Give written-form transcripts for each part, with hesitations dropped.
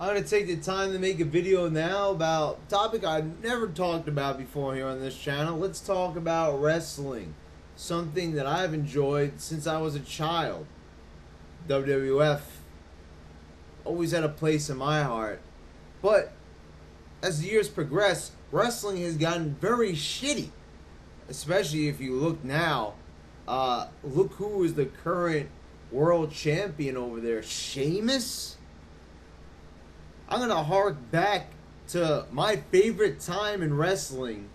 I'm going to take the time to make a video now about a topic I've never talked about before here on this channel. Let's talk about wrestling. Something that I've enjoyed since I was a child. WWF always had a place in my heart. But as the years progress, wrestling has gotten very shitty. Especially if you look now. Look who is the current world champion over there. Sheamus? I'm going to hark back to my favorite time in wrestling,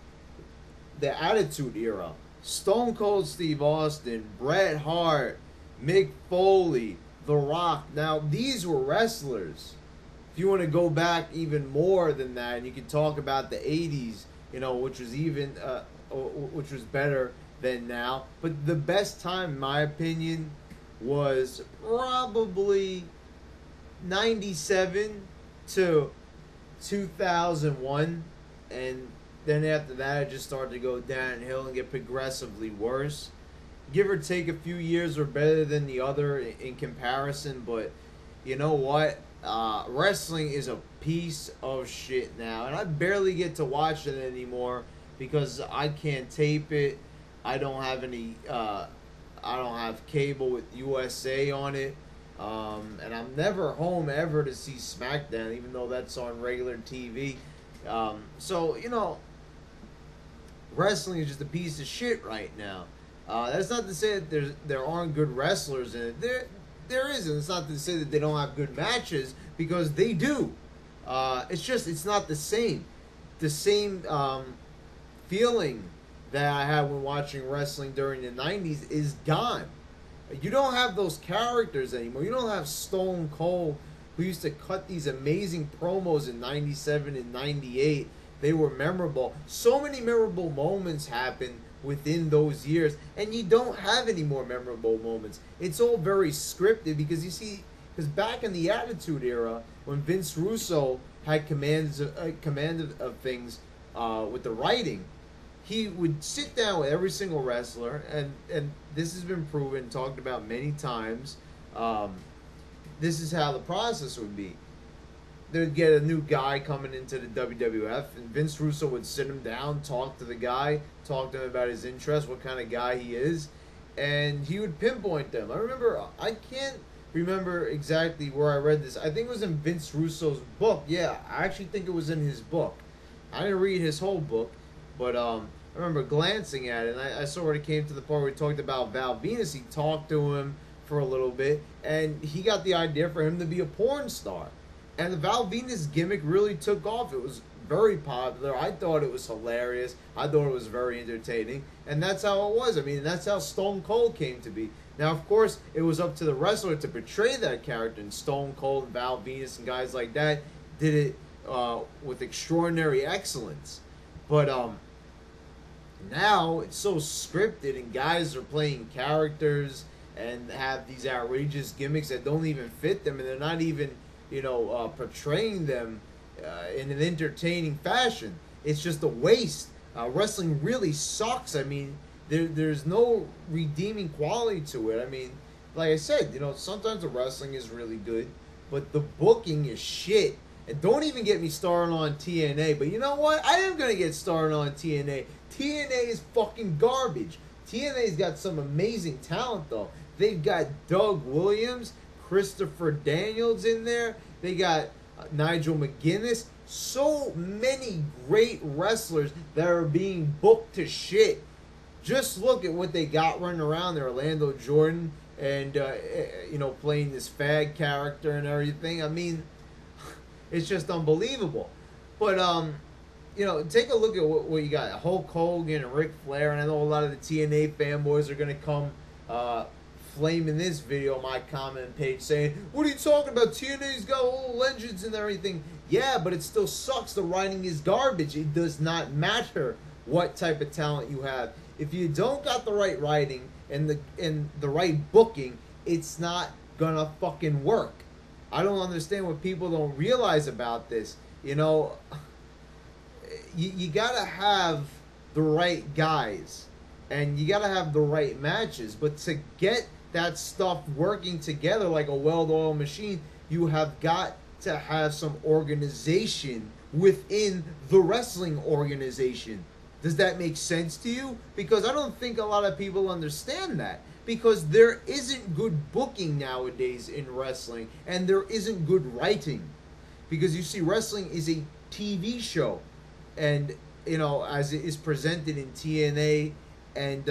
the Attitude Era. Stone Cold Steve Austin, Bret Hart, Mick Foley, The Rock. Now, these were wrestlers. If you want to go back even more than that, and you can talk about the 80s, which was which was better than now. But the best time, in my opinion, was probably 97 to 2001, and then after that it just started to go downhill and get progressively worse. Give or take a few years are better than the other in comparison, but you know what? Wrestling is a piece of shit now, and I barely get to watch it anymore because I can't tape it. I don't have any. I don't have cable with USA on it. And I'm never home ever to see SmackDown, even though that's on regular TV. So, wrestling is just a piece of shit right now. That's not to say that there aren't good wrestlers in it. There isn't. It's not to say that they don't have good matches, because they do. It's not the same. The same feeling that I had when watching wrestling during the 90s is gone. You don't have those characters anymore. You don't have Stone Cold, who used to cut these amazing promos in 97 and 98. They were memorable. So many memorable moments happened within those years, and you don't have any more memorable moments. It's all very scripted, because back in the Attitude Era, when Vince Russo had command of things with the writing, he would sit down with every single wrestler, and this has been proven, talked about many times. This is how the process would be. They'd get a new guy coming into the WWF, and Vince Russo would sit him down, talk to the guy, talk to him about his interests, what kind of guy he is, and he would pinpoint them. I can't remember exactly where I read this. I think it was in Vince Russo's book. Yeah, I actually think it was in his book. I didn't read his whole book, but I remember glancing at it, and I saw when it came to the part where he talked about Val Venus. He talked to him for a little bit, and he got the idea for him to be a porn star. And the Val Venus gimmick really took off. It was very popular. I thought it was hilarious. I thought it was very entertaining. And that's how it was. I mean, that's how Stone Cold came to be. Now, of course, it was up to the wrestler to portray that character. And Stone Cold and Val Venus and guys like that did it with extraordinary excellence. But now it's so scripted, and guys are playing characters and have these outrageous gimmicks that don't even fit them, and they're not even portraying them in an entertaining fashion. It's just a waste. Wrestling really sucks. I mean, there's no redeeming quality to it. I mean, like I said, sometimes the wrestling is really good, but the booking is shit. And don't even get me started on TNA. But you know what? I am going to get started on TNA. TNA is fucking garbage. TNA's got some amazing talent, though. They've got Doug Williams, Christopher Daniels in there. They got Nigel McGuinness. So many great wrestlers that are being booked to shit. Just look at what they got running around there. Orlando Jordan and, playing this fag character and everything. I mean, it's just unbelievable. But, take a look at what you got. Hulk Hogan and Ric Flair. And I know a lot of the TNA fanboys are going to come flaming this video on my comment page saying, what are you talking about? TNA's got all the legends and everything. Yeah, but it still sucks. The writing is garbage. It does not matter what type of talent you have. If you don't got the right writing and the right booking, it's not gonna fucking work. I don't understand what people don't realize about this. You gotta have the right guys, and you gotta have the right matches. But to get that stuff working together like a well-oiled machine, you have got to have some organization within the wrestling organization. Does that make sense to you? Because I don't think a lot of people understand that. Because there isn't good booking nowadays in wrestling, and there isn't good writing. Because you see, wrestling is a TV show, and you know, as it is presented in TNA and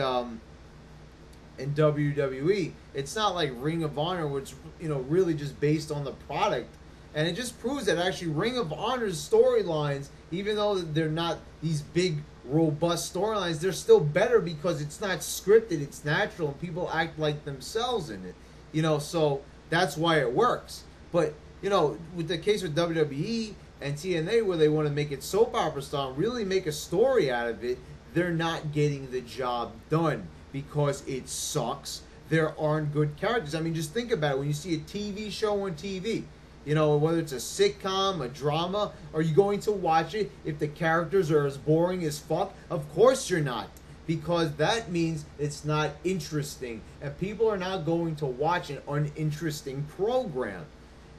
WWE, it's not like Ring of Honor, which, you know, really just based on the product. And it just proves that actually Ring of Honor's storylines, even though they're not these big, robust storylines, they're still better because it's not scripted, it's natural, and people act like themselves in it. You know, so that's why it works. But, you know, with the case with WWE and TNA, where they want to make it soap opera style and really make a story out of it, they're not getting the job done because it sucks. There aren't good characters. I mean, just think about it. When you see a TV show on TV, you know, whether it's a sitcom, a drama, are you going to watch it if the characters are as boring as fuck? Of course you're not. Because that means it's not interesting. And people are not going to watch an uninteresting program.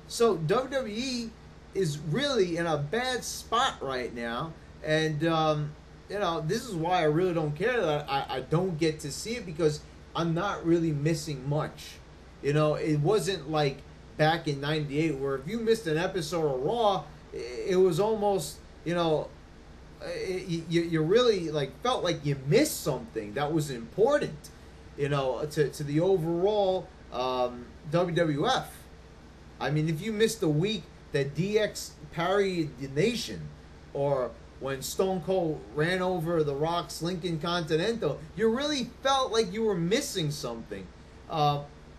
So WWE is really in a bad spot right now. And, you know, this is why I really don't care that I don't get to see it, because I'm not really missing much. You know, it wasn't like back in '98 where if you missed an episode of Raw, it was almost, you know, you really like felt like you missed something that was important, you know, to the overall WWF. I mean, if you missed the week that DX parried the Nation, or when Stone Cold ran over The Rock's Lincoln Continental, you really felt like you were missing something.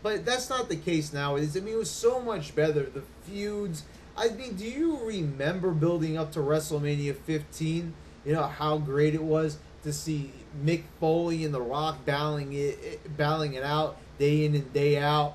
But that's not the case nowadays. I mean, it was so much better. The feuds. I mean, do you remember building up to WrestleMania 15? You know, how great it was to see Mick Foley and The Rock battling it out day in and day out.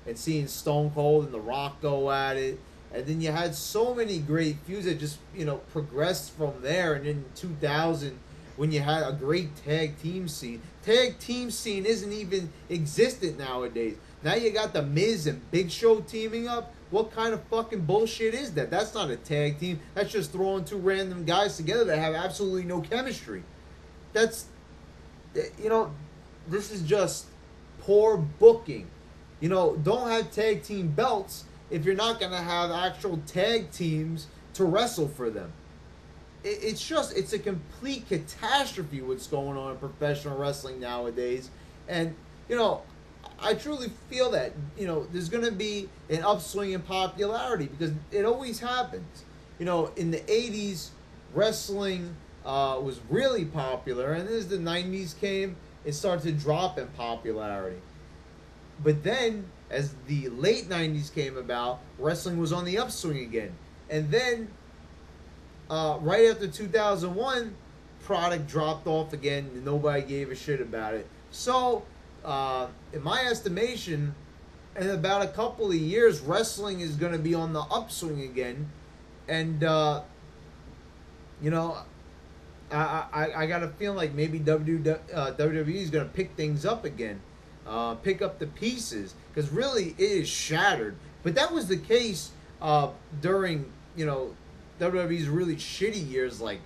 And seeing Stone Cold and The Rock go at it. And then you had so many great feuds that just, you know, progressed from there. And in 2000, when you had a great tag team scene. Tag team scene isn't even existent nowadays. Now you got The Miz and Big Show teaming up. What kind of fucking bullshit is that? That's not a tag team. That's just throwing two random guys together that have absolutely no chemistry. That's, you know, this is just poor booking. You know, don't have tag team belts if you're not going to have actual tag teams to wrestle for them. It's a complete catastrophe what's going on in professional wrestling nowadays. And, you know, I truly feel that, you know, there's going to be an upswing in popularity because it always happens. You know, in the 80s, wrestling was really popular. And as the 90s came, it started to drop in popularity. But then, as the late 90s came about, wrestling was on the upswing again. And then, right after 2001, product dropped off again and nobody gave a shit about it. So, in my estimation, in about a couple of years, wrestling is going to be on the upswing again. And, you know, I got a feeling like maybe WWE is going to pick things up again. Pick up the pieces. Because really, it is shattered. But that was the case during, you know, WWE's really shitty years, like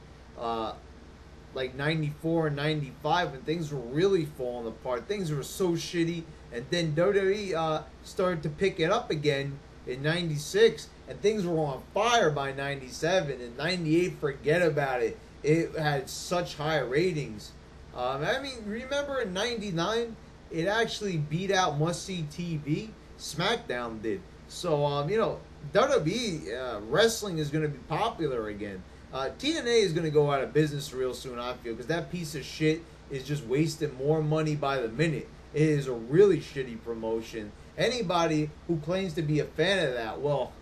94 and 95, when things were really falling apart. Things were so shitty, and then WWE started to pick it up again in 96, and things were on fire by 97, and 98, forget about it. It had such high ratings. I mean, remember in 99, it actually beat out must-see TV. SmackDown did. So, you know, WWE wrestling is going to be popular again. TNA is going to go out of business real soon, I feel, because that piece of shit is just wasting more money by the minute. It is a really shitty promotion. Anybody who claims to be a fan of that, well,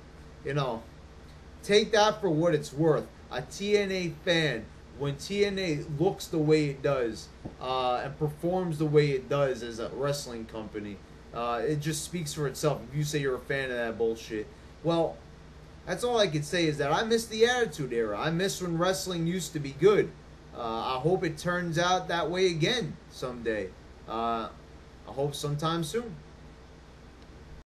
you know, take that for what it's worth. A TNA fan, when TNA looks the way it does and performs the way it does as a wrestling company, it just speaks for itself. If you say you're a fan of that bullshit, well, that's all I can say is that I miss the Attitude Era. I miss when wrestling used to be good. I hope it turns out that way again someday. I hope sometime soon.